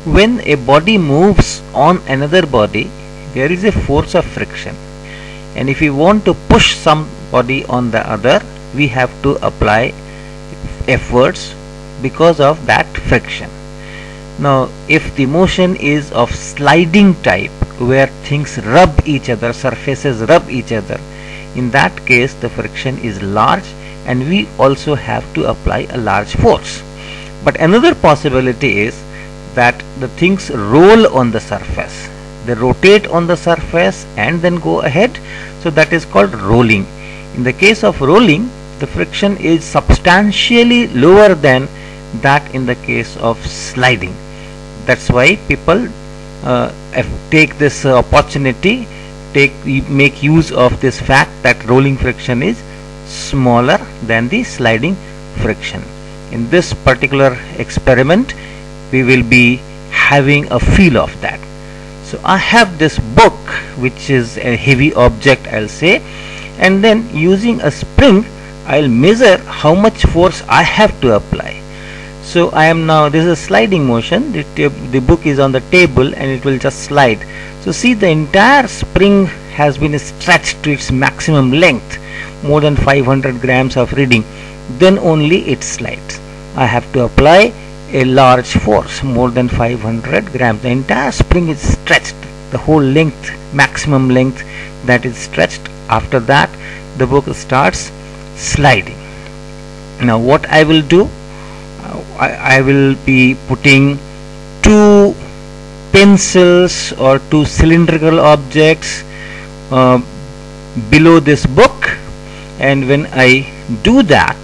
When a body moves on another body, there is a force of friction, and if we want to push somebody on the other, we have to apply efforts because of that friction. Now if the motion is of sliding type, where things rub each other, surfaces rub each other, in that case the friction is large and we also have to apply a large force. But another possibility is that the things roll on the surface, they rotate on the surface and then go ahead, so that is called rolling. In the case of rolling, the friction is substantially lower than that in the case of sliding. That's why people take this opportunity, make use of this fact that rolling friction is smaller than the sliding friction. In this particular experiment, we will be having a feel of that. So I have this book, which is a heavy object, I'll say, and then using a spring I'll measure how much force I have to apply. So I am now, this is a sliding motion, the book is on the table and it will just slide. So see, the entire spring has been stretched to its maximum length, more than 500 grams of reading, then only it slides. I have to apply a large force, more than 500 grams. The entire spring is stretched, the whole length, maximum length, that is stretched. After that the book starts sliding. Now what I will do, I will be putting two pencils or two cylindrical objects below this book, and when I do that,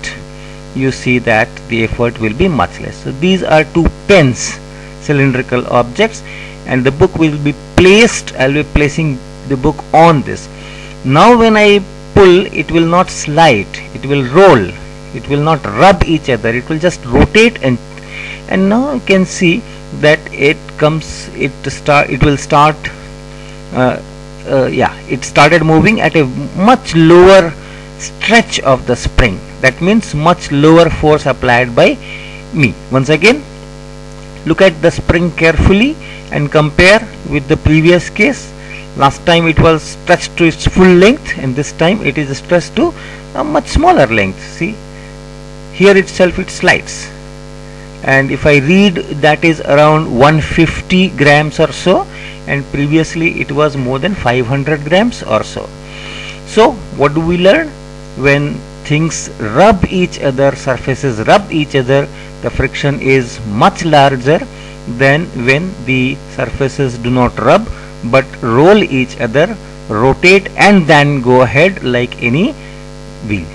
you see that the effort will be much less. So these are two pens, cylindrical objects, and the book will be placed, I will be placing the book on this. Now when I pull, it will not slide, it will roll, it will not rub each other, it will just rotate, and now you can see that it started moving at a much lower stretch of the spring. That means much lower force applied by me. Once again, look at the spring carefully and compare with the previous case. Last time it was stretched to its full length, and this time it is stretched to a much smaller length. See, here itself it slides, and if I read, that is around 150 grams or so, and previously it was more than 500 grams or so. So what do we learn? When things rub each other, surfaces rub each other, the friction is much larger than when the surfaces do not rub but roll each other, rotate, and then go ahead like any wheel.